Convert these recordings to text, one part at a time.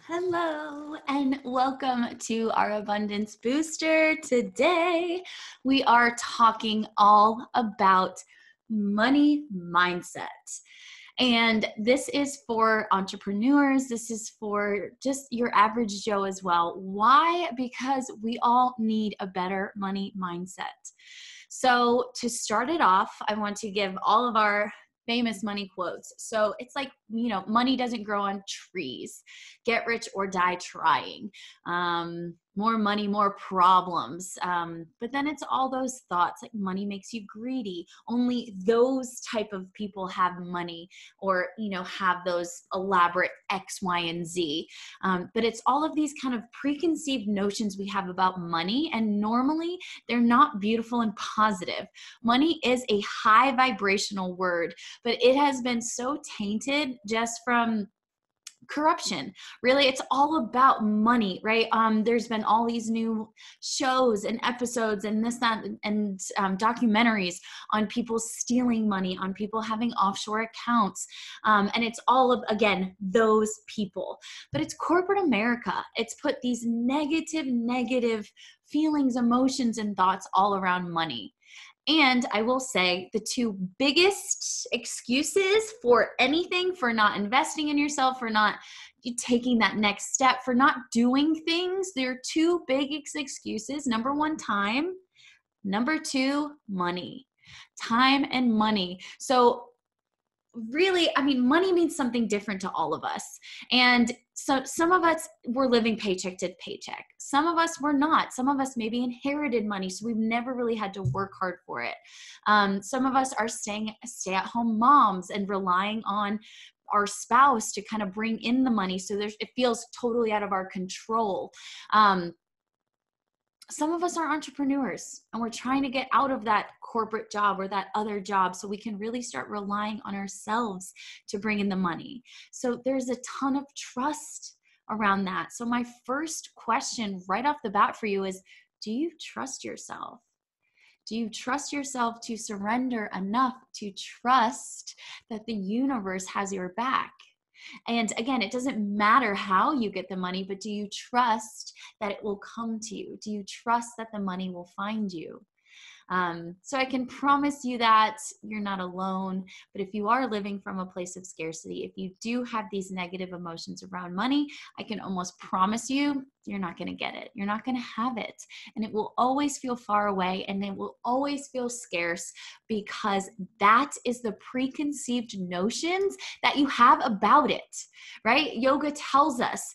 Hello and welcome to our Abundance Booster. Today we are talking all about money mindset. And this is for entrepreneurs. This is for just your average Joe as well. Why? Because we all need a better money mindset. So to start it off, I want to give all of our famous money quotes. So it's like, money doesn't grow on trees. Get rich or die trying. More money, more problems. But then it's all those thoughts like money makes you greedy. Only those type of people have money or, have those elaborate X, Y, and Z. But it's all of these kind of preconceived notions we have about money. And normally they're not beautiful and positive. Money is a high vibrational word, but it has been so tainted just from corruption. Really, it's all about money, right? There's been all these new shows and episodes and this, that, and documentaries on people stealing money, on people having offshore accounts. And it's all of, again, those people. But it's corporate America. It's put these negative feelings, emotions, and thoughts all around money. And I will say the two biggest excuses for anything, for not investing in yourself, for not taking that next step, for not doing things, there are two big excuses. Number one, time. Number two, money. Time and money. So really, money means something different to all of us. And so some of us were living paycheck to paycheck. Some of us were not. Some of us maybe inherited money, so we've never really had to work hard for it. Some of us are stay-at-home moms and relying on our spouse to kind of bring in the money. So it feels totally out of our control. Some of us are entrepreneurs and we're trying to get out of that corporate job or that other job so we can really start relying on ourselves to bring in the money. So there's a ton of trust around that. So my first question right off the bat for you is, do you trust yourself? Do you trust yourself to surrender enough to trust that the universe has your back? And again, it doesn't matter how you get the money, but do you trust that it will come to you? Do you trust that the money will find you? So I can promise you that you're not alone, but if you are living from a place of scarcity, if you do have these negative emotions around money, I can almost promise you, you're not going to get it. You're not going to have it. And it will always feel far away and it will always feel scarce because that is the preconceived notions that you have about it, right? Yoga tells us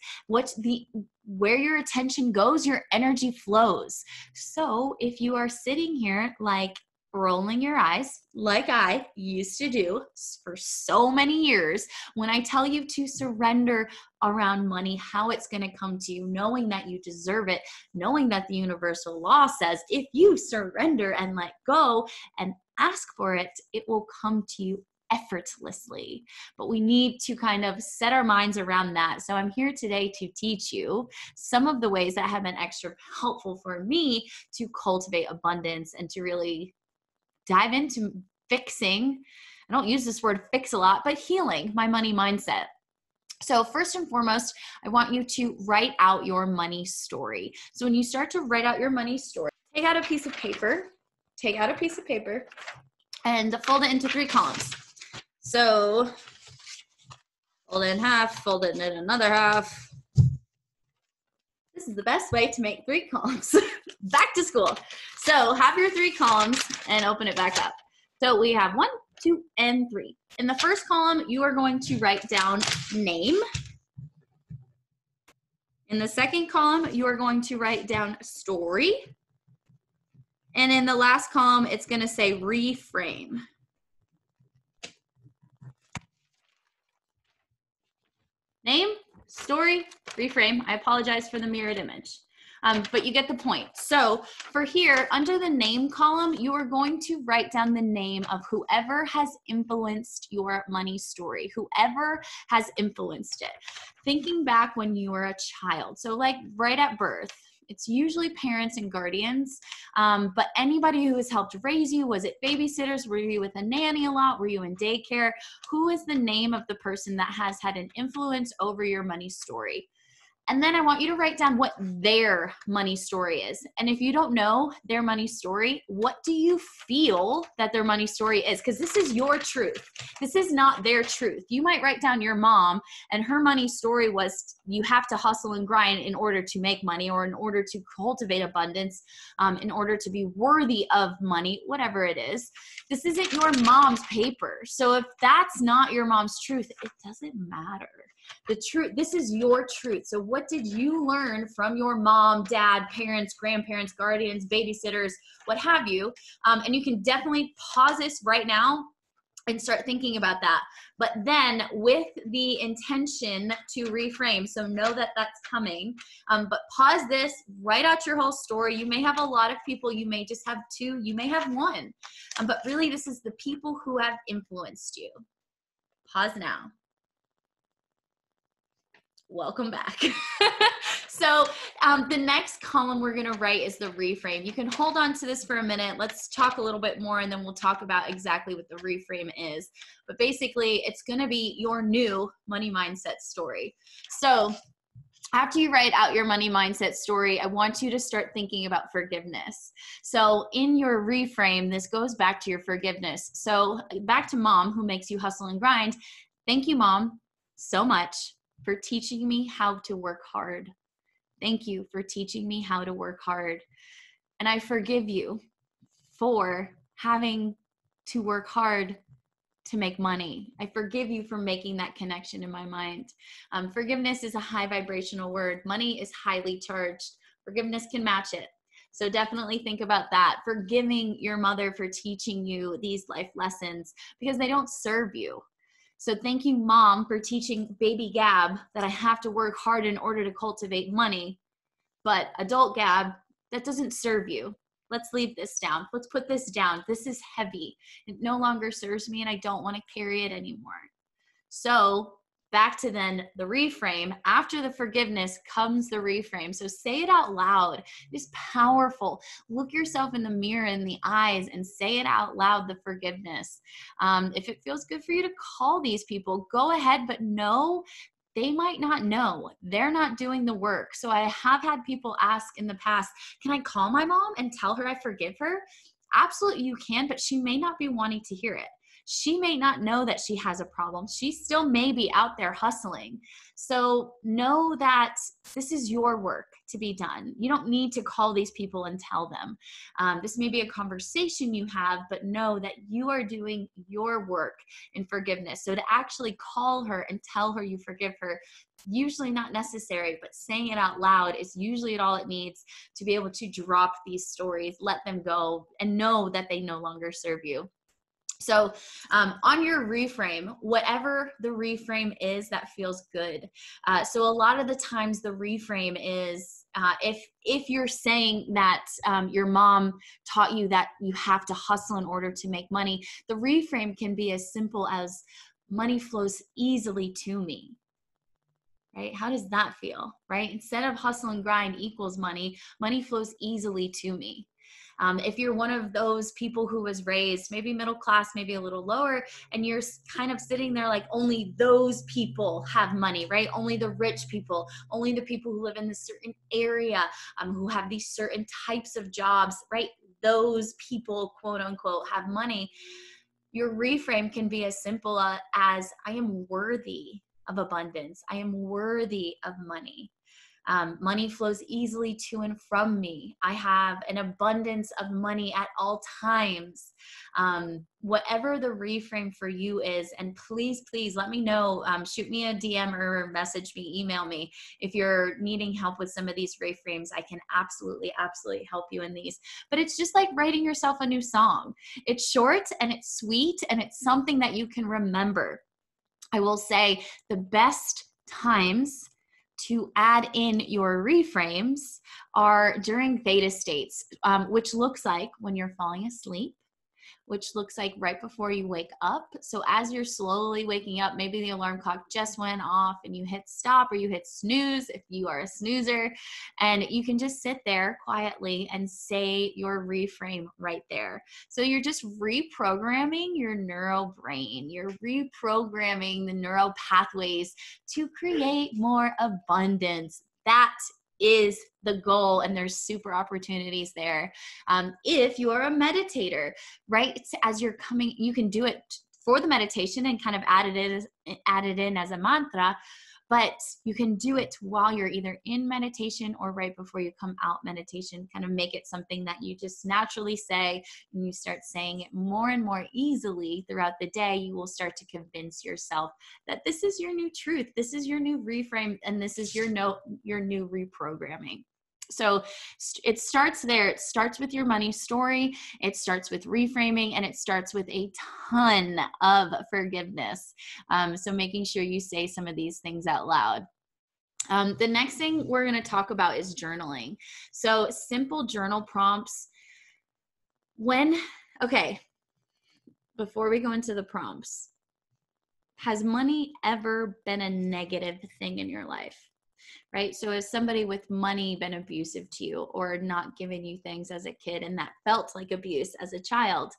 where your attention goes, your energy flows. So if you are sitting here like rolling your eyes, like I used to do for so many years, when I tell you to surrender around money, how it's going to come to you, knowing that you deserve it, knowing that the universal law says if you surrender and let go and ask for it, it will come to you effortlessly. But we need to kind of set our minds around that. So I'm here today to teach you some of the ways that have been extra helpful for me to cultivate abundance and to really dive into fixing, I don't use this word fix a lot, but healing my money mindset. So first and foremost, I want you to write out your money story. So when you start to write out your money story, take out a piece of paper and fold it into 3 columns. So fold it in half, fold it in another half. This is the best way to make 3 columns. Back to school. So have your 3 columns and open it back up. So we have 1, 2, and 3. In the first column, you are going to write down name. In the second column, you are going to write down story. And in the last column, it's going to say reframe. Name, story, reframe. I apologize for the mirrored image, but you get the point. So for here, under the name column, you are going to write down the name of whoever has influenced your money story, whoever has influenced it. Thinking back when you were a child, so like right at birth, it's usually parents and guardians, but anybody who has helped raise you, was it babysitters? Were you with a nanny a lot? Were you in daycare? Who is the name of the person that has had an influence over your money story? And then I want you to write down what their money story is. And if you don't know their money story, what do you feel that their money story is? Because this is your truth. This is not their truth. You might write down your mom, and her money story was you have to hustle and grind in order to make money, or in order to cultivate abundance, in order to be worthy of money, whatever it is. This isn't your mom's paper. So if that's not your mom's truth, it doesn't matter. The truth, this is your truth. So what did you learn from your mom, dad, parents, grandparents, guardians, babysitters, what have you? And you can definitely pause this right now and start thinking about that. But then with the intention to reframe, so know that that's coming, but pause this, write out your whole story. You may have a lot of people, you may just have two, you may have one, but really this is the people who have influenced you. Pause now. Welcome back. So the next column we're going to write is the reframe. You can hold on to this for a minute. Let's talk a little bit more, and then we'll talk about exactly what the reframe is. But basically, it's going to be your new money mindset story. So after you write out your money mindset story, I want you to start thinking about forgiveness. So in your reframe, this goes back to your forgiveness. So back to mom, who makes you hustle and grind. Thank you, mom, so much for teaching me how to work hard. Thank you for teaching me how to work hard. And I forgive you for having to work hard to make money. I forgive you for making that connection in my mind. Forgiveness is a high vibrational word. Money is highly charged. Forgiveness can match it. So definitely think about that. Forgiving your mother for teaching you these life lessons, because they don't serve you. So thank you, mom, for teaching baby Gab that I have to work hard in order to cultivate money. But adult Gab, that doesn't serve you. Let's leave this down. Let's put this down. This is heavy. It no longer serves me, and I don't want to carry it anymore. So back to then the reframe. After the forgiveness comes the reframe. So say it out loud. It's powerful. Look yourself in the mirror in the eyes and say it out loud, the forgiveness. If it feels good for you to call these people, go ahead, but know they might not know. They're not doing the work. So I have had people ask in the past, can I call my mom and tell her I forgive her? Absolutely, you can, but she may not be wanting to hear it. She may not know that she has a problem. She still may be out there hustling. So know that this is your work to be done. You don't need to call these people and tell them. This may be a conversation you have, but know that you are doing your work in forgiveness. So to actually call her and tell her you forgive her, usually not necessary, but saying it out loud is usually all it needs to be able to drop these stories, let them go, and know that they no longer serve you. So on your reframe, whatever the reframe is that feels good. So a lot of the times the reframe is if you're saying that your mom taught you that you have to hustle in order to make money, the reframe can be as simple as money flows easily to me. Right? How does that feel? Right? Instead of hustle and grind equals money, money flows easily to me. If you're one of those people who was raised maybe middle class, maybe a little lower, and you're kind of sitting there like only those people have money, right? Only the rich people, only the people who live in this certain area, who have these certain types of jobs, right? Those people, quote unquote, have money. Your reframe can be as simple as I am worthy of abundance. I am worthy of money. Money flows easily to and from me. I have an abundance of money at all times. Whatever the reframe for you is, and please, please let me know. Shoot me a DM or message me, email me. If you're needing help with some of these reframes, I can absolutely, absolutely help you in these. But it's just like writing yourself a new song. It's short and it's sweet and it's something that you can remember. I will say the best times to add in your reframes are during theta states, which looks like when you're falling asleep, which looks like right before you wake up. So as you're slowly waking up, maybe the alarm clock just went off and you hit stop or you hit snooze if you are a snoozer, and you can just sit there quietly and say your reframe right there. So you're just reprogramming your neural brain. You're reprogramming the neural pathways to create more abundance. that is the goal, and there's super opportunities there. If you are a meditator, right? As you're coming, you can do it for the meditation and kind of add it in as a mantra, but you can do it while you're either in meditation or right before you come out meditation. Kind of make it something that you just naturally say, and you start saying it more and more easily throughout the day. You will start to convince yourself that this is your new truth, this is your new reframe, and this is your new reprogramming. So it starts there. It starts with your money story. It starts with reframing, and it starts with a ton of forgiveness. So making sure you say some of these things out loud. The next thing we're going to talk about is journaling. So simple journal prompts. Before we go into the prompts, has money ever been a negative thing in your life? Right? So has somebody with money been abusive to you or not giving you things as a kid and that felt like abuse as a child?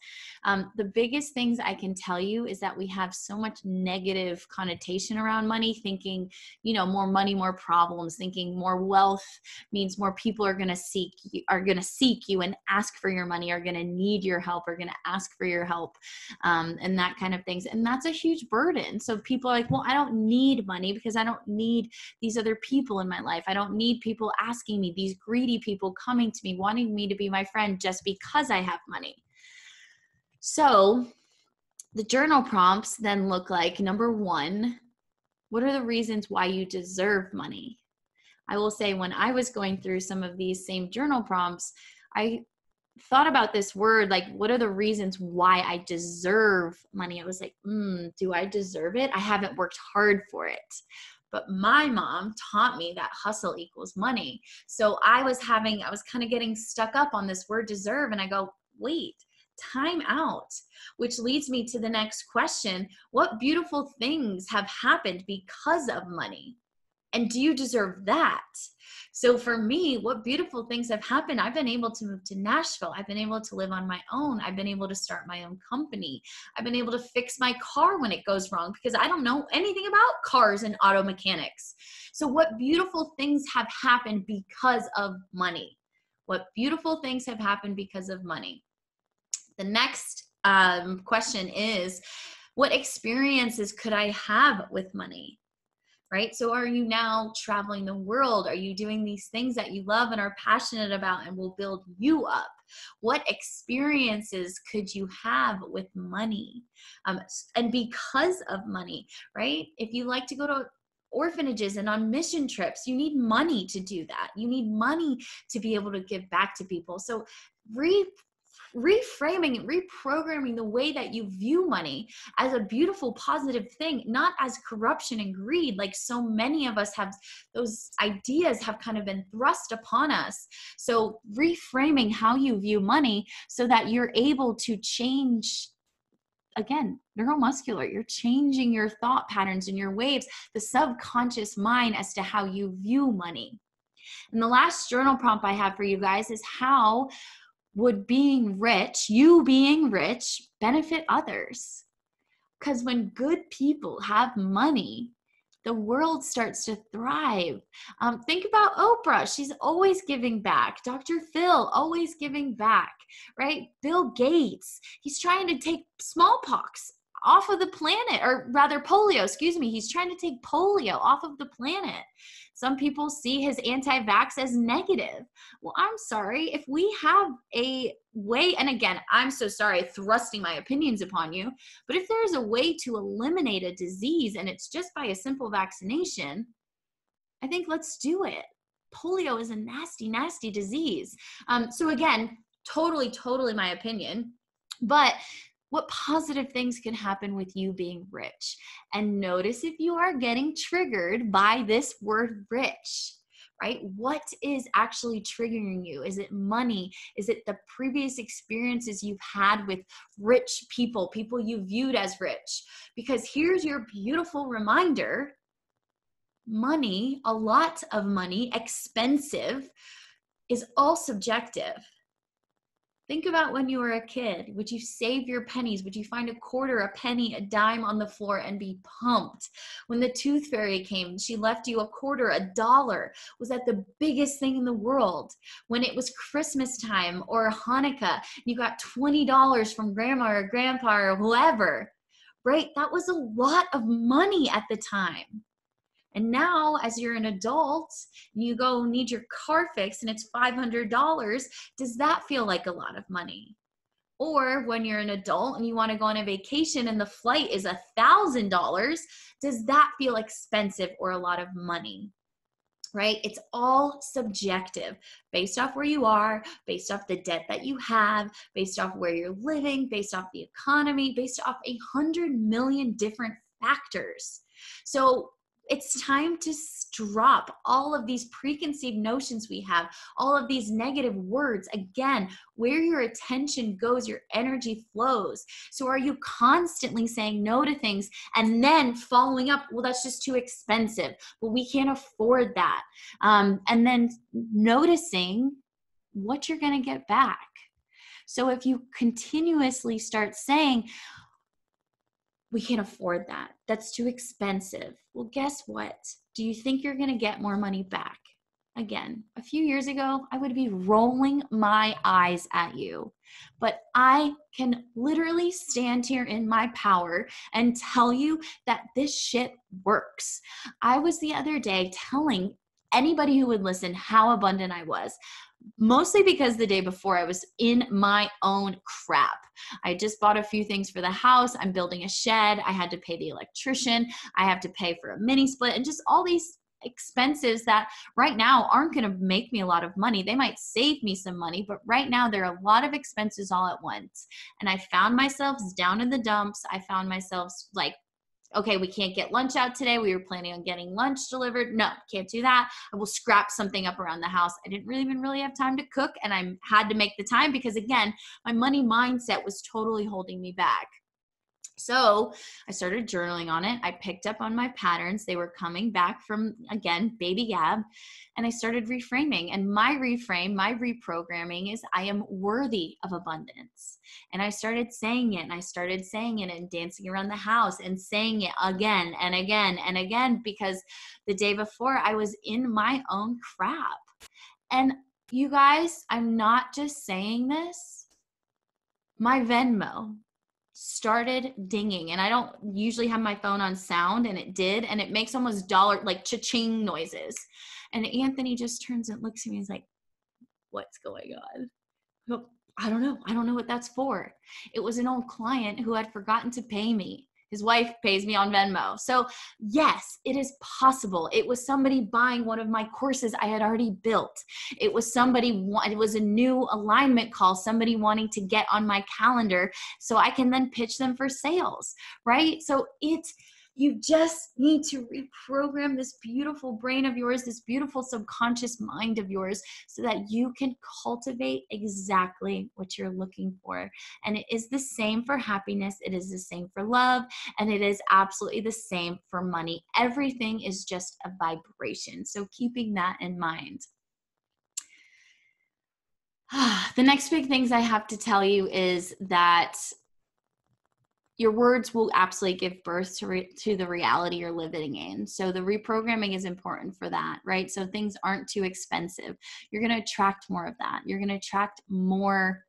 The biggest things I can tell you is that we have so much negative connotation around money, thinking, more money, more problems, thinking more wealth means more people are going to seek you and ask for your money, are going to need your help, are going to ask for your help, and that kind of things. And that's a huge burden. So people are like, well, I don't need money because I don't need these other people in my life. I don't need people asking me, these greedy people coming to me, wanting me to be my friend just because I have money. So the journal prompts then look like, number one, what are the reasons why you deserve money? I will say when I was going through some of these same journal prompts, I thought about this word, like, what are the reasons why I deserve money? I was like, do I deserve it? I haven't worked hard for it. But my mom taught me that hustle equals money. So I was kind of getting stuck up on this word deserve. And I go, wait, time out, which leads me to the next question. What beautiful things have happened because of money? And do you deserve that? So for me, what beautiful things have happened? I've been able to move to Nashville. I've been able to live on my own. I've been able to start my own company. I've been able to fix my car when it goes wrong because I don't know anything about cars and auto mechanics. So what beautiful things have happened because of money? What beautiful things have happened because of money? The next question is, what experiences could I have with money? Right? So are you now traveling the world? Are you doing these things that you love and are passionate about and will build you up? What experiences could you have with money? And because of money, right? If you like to go to orphanages and on mission trips, you need money to do that. You need money to be able to give back to people. So reframing and reprogramming the way that you view money as a beautiful, positive thing, not as corruption and greed, like so many of us have. Those ideas have kind of been thrust upon us. So reframing how you view money so that you're able to change, again, neuromuscular, you're changing your thought patterns and your waves, the subconscious mind as to how you view money. And the last journal prompt I have for you guys is, how would you being rich, benefit others? Because when good people have money, the world starts to thrive. Think about Oprah. She's always giving back. Dr. Phil, always giving back, right? Bill Gates, he's trying to take smallpox off of the planet, or rather polio, he's trying to take polio off of the planet. Some people see his anti-vax as negative. Well, I'm sorry, if we have a way, and again, I'm so sorry thrusting my opinions upon you, but if there's a way to eliminate a disease and it's just by a simple vaccination, I think let's do it. Polio is a nasty, nasty disease. So again, totally my opinion, but what positive things can happen with you being rich? And notice if you are getting triggered by this word rich, right? What is actually triggering you? Is it money? Is it the previous experiences you've had with rich people you viewed as rich? Because here's your beautiful reminder: money, a lot of money, expensive, is all subjective. Think about when you were a kid. Would you save your pennies? Would you find a quarter, a penny, a dime on the floor and be pumped? When the tooth fairy came, she left you a quarter, a dollar. Was that the biggest thing in the world? When it was Christmas time or Hanukkah, you got $20 from grandma or grandpa or whoever, right? That was a lot of money at the time. And now, as you're an adult, and you go need your car fixed and it's $500, does that feel like a lot of money? Or when you're an adult and you want to go on a vacation and the flight is $1,000, does that feel expensive or a lot of money? Right? It's all subjective based off where you are, based off the debt that you have, based off where you're living, based off the economy, based off 100 million different factors. So it's time to drop all of these preconceived notions we have, all of these negative words. Again, where your attention goes, your energy flows. So are you constantly saying no to things and then following up, well, that's just too expensive. Well, we can't afford that. And then noticing what you're going to get back. So if you continuously start saying, we can't afford that, that's too expensive. Well, guess what? Do you think you're going to get more money back? Again, a few years ago, I would be rolling my eyes at you, but I can literally stand here in my power and tell you that this shit works. I was the other day telling anybody who would listen how abundant I was, mostly because the day before I was in my own crap. I just bought a few things for the house. I'm building a shed. I had to pay the electrician. I have to pay for a mini split and just all these expenses that right now aren't going to make me a lot of money. They might save me some money, but right now there are a lot of expenses all at once. And I found myself down in the dumps. I found myself like, okay, we can't get lunch out today. We were planning on getting lunch delivered. No, can't do that. I will scrap something up around the house. I didn't even really have time to cook, and I had to make the time because, again, my money mindset was totally holding me back. So I started journaling on it. I picked up on my patterns. They were coming back from, again, baby Gab. And I started reframing. And my reframe, my reprogramming is I am worthy of abundance. And I started saying it, and I started saying it and dancing around the house and saying it again and again and again, because the day before I was in my own crap. And you guys, I'm not just saying this. My Venmo started dinging, and I don't usually have my phone on sound, and it did, and it makes almost dollar like cha-ching noises. And Anthony just turns and looks at me and he's like, what's going on? I don't know what that's for. It was an old client who had forgotten to pay me. His wife pays me on Venmo. So yes, it is possible. It was somebody buying one of my courses I had already built. It was it was a new alignment call, somebody wanting to get on my calendar so I can then pitch them for sales, right? So you just need to reprogram this beautiful brain of yours, this beautiful subconscious mind of yours, so that you can cultivate exactly what you're looking for. And it is the same for happiness. It is the same for love. And it is absolutely the same for money. Everything is just a vibration. So keeping that in mind. The next big things I have to tell you is that your words will absolutely give birth to the reality you're living in. So the reprogramming is important for that, right? So things aren't too expensive. You're going to attract more of that. You're going to attract more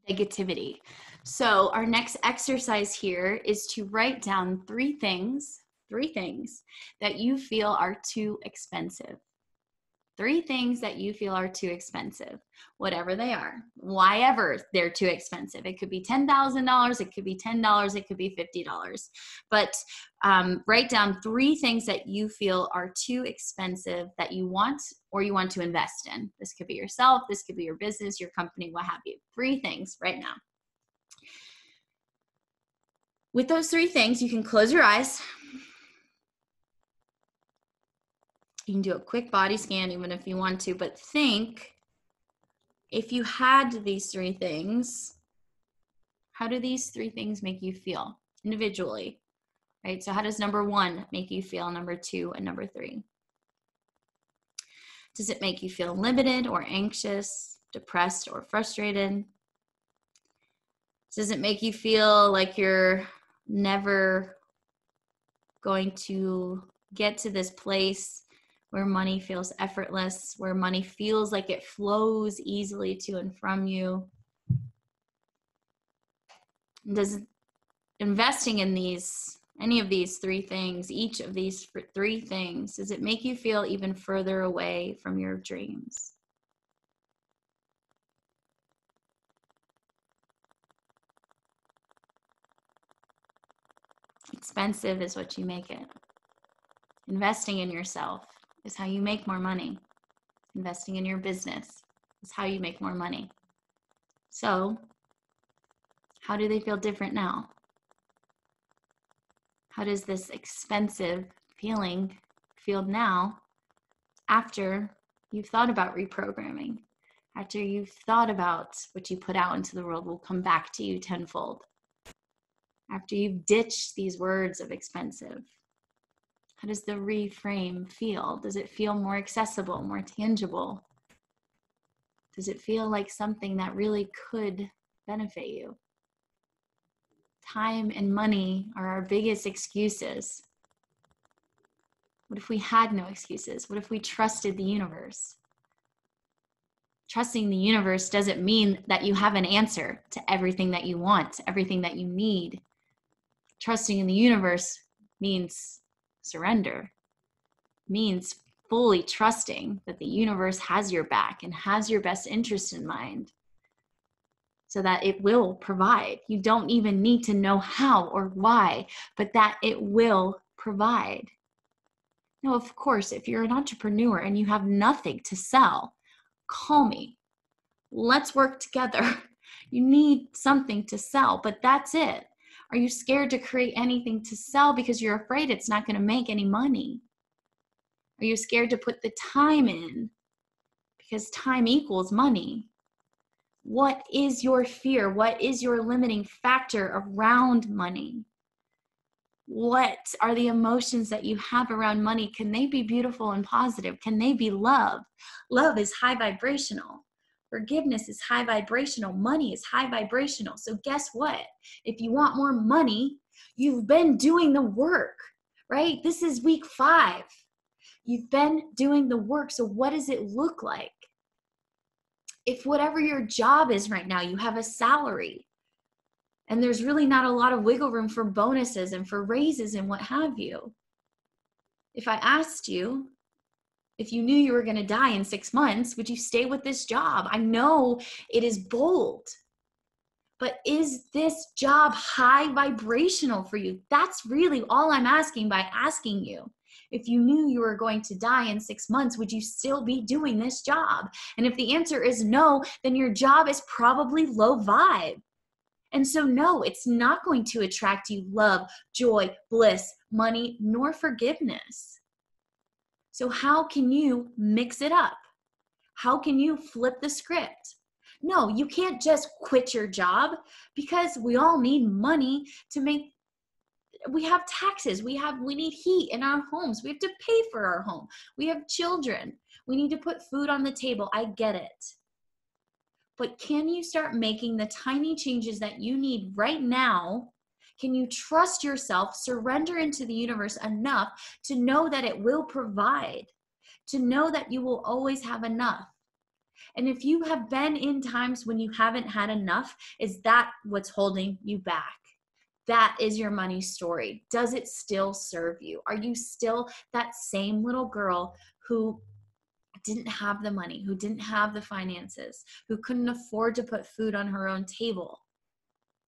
negativity. So our next exercise here is to write down three things that you feel are too expensive. 3 things that you feel are too expensive, whatever they are, why ever they're too expensive. It could be $10,000, it could be $10, it could be $50. But write down 3 things that you feel are too expensive that you want or you want to invest in. This could be yourself, this could be your business, your company, what have you. 3 things right now. With those 3 things, you can close your eyes. You can do a quick body scan even if you want to, but think, if you had these 3 things, how do these 3 things make you feel individually, right? So how does number 1 make you feel, number 2, and number 3? Does it make you feel limited or anxious, depressed or frustrated? Does it make you feel like you're never going to get to this place where money feels effortless, where money feels like it flows easily to and from you? Does investing in any of these three things, each of these three things, does it make you feel even further away from your dreams? Expensive is what you make it. Investing in yourself is how you make more money. Investing in your business is how you make more money. So, how do they feel different now? How does this expensive feeling feel now after you've thought about reprogramming? After you've thought about what you put out into the world will come back to you tenfold? After you've ditched these words of expensive, how does the reframe feel? Does it feel more accessible, more tangible? Does it feel like something that really could benefit you? Time and money are our biggest excuses. What if we had no excuses? What if we trusted the universe? Trusting the universe doesn't mean that you have an answer to everything that you want, everything that you need. Trusting in the universe means surrender, means fully trusting that the universe has your back and has your best interest in mind, so that it will provide. You don't even need to know how or why, but that it will provide. Now, of course, if you're an entrepreneur and you have nothing to sell, call me. Let's work together. You need something to sell, but that's it. Are you scared to create anything to sell because you're afraid it's not going to make any money? Are you scared to put the time in because time equals money? What is your fear? What is your limiting factor around money? What are the emotions that you have around money? Can they be beautiful and positive? Can they be love? Love is high vibrational. Forgiveness is high vibrational. Money is high vibrational. So guess what? If you want more money, you've been doing the work, right? This is week 5. You've been doing the work. So what does it look like? If whatever your job is right now, you have a salary, and there's really not a lot of wiggle room for bonuses and for raises and what have you. If I asked you, if you knew you were going to die in 6 months, would you stay with this job? I know it is bold, but is this job high vibrational for you? That's really all I'm asking by asking you. If you knew you were going to die in 6 months, would you still be doing this job? And if the answer is no, then your job is probably low vibe. And so, no, it's not going to attract you love, joy, bliss, money, nor forgiveness. So how can you mix it up? How can you flip the script? No, you can't just quit your job, because we all need money to make, we have taxes, we need heat in our homes, we have to pay for our home, we have children, we need to put food on the table. I get it. But can you start making the tiny changes that you need right now? Can you trust yourself, surrender into the universe enough to know that it will provide, to know that you will always have enough? And if you have been in times when you haven't had enough, is that what's holding you back? That is your money story. Does it still serve you? Are you still that same little girl who didn't have the money, who didn't have the finances, who couldn't afford to put food on her own table,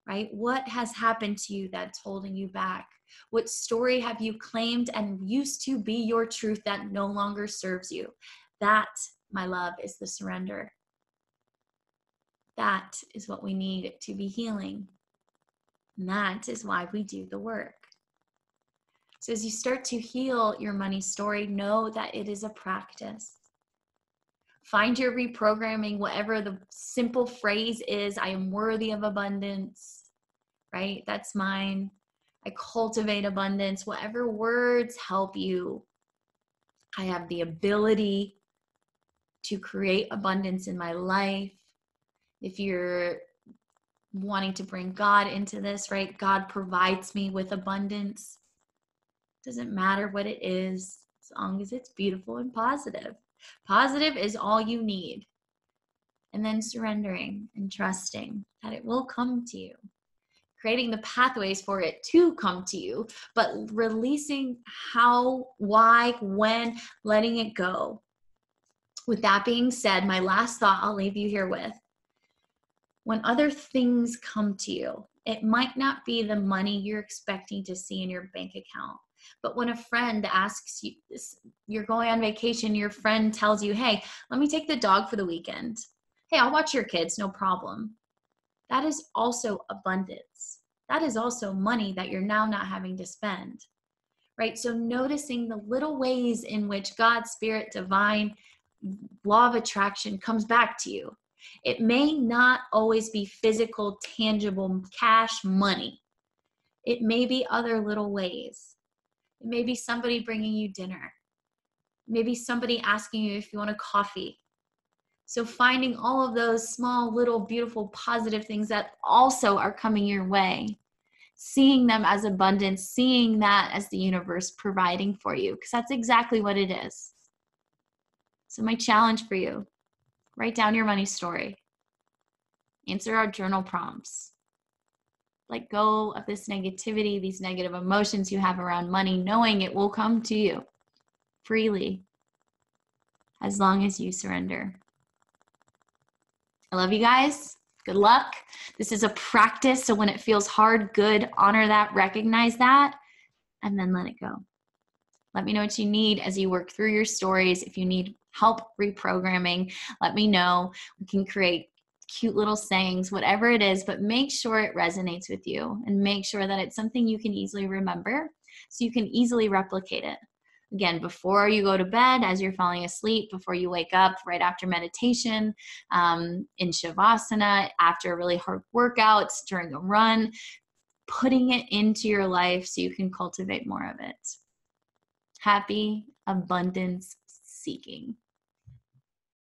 right? What has happened to you that's holding you back? What story have you claimed and used to be your truth that no longer serves you? That, my love, is the surrender. That is what we need to be healing. And that is why we do the work. So as you start to heal your money story, know that it is a practice. Find your reprogramming, whatever the simple phrase is. I am worthy of abundance, right? That's mine. I cultivate abundance. Whatever words help you. I have the ability to create abundance in my life. If you're wanting to bring God into this, right? God provides me with abundance. Doesn't matter what it is, as long as it's beautiful and positive. Positive is all you need. And then surrendering and trusting that it will come to you. Creating the pathways for it to come to you, but releasing how, why, when, letting it go. With that being said, my last thought I'll leave you here with. When other things come to you, it might not be the money you're expecting to see in your bank account. But when a friend asks you, you're going on vacation, your friend tells you, hey, let me take the dog for the weekend. Hey, I'll watch your kids, no problem. That is also abundance. That is also money that you're now not having to spend, right? So noticing the little ways in which God, Spirit, divine, law of attraction comes back to you. It may not always be physical, tangible cash money. It may be other little ways. It may be somebody bringing you dinner. Maybe somebody asking you if you want a coffee. So finding all of those small, little, beautiful, positive things that also are coming your way, seeing them as abundance, seeing that as the universe providing for you, because that's exactly what it is. So my challenge for you, write down your money story. Answer our journal prompts. Let go of this negativity, these negative emotions you have around money, knowing it will come to you freely as long as you surrender. I love you guys. Good luck. This is a practice. So when it feels hard, good, honor that, recognize that, and then let it go. Let me know what you need as you work through your stories. If you need help reprogramming, let me know. We can create cute little sayings, whatever it is, but make sure it resonates with you and make sure that it's something you can easily remember so you can easily replicate it. Again, before you go to bed, as you're falling asleep, before you wake up, right after meditation, in Shavasana, after a really hard workout, during a run, putting it into your life so you can cultivate more of it. Happy abundance seeking.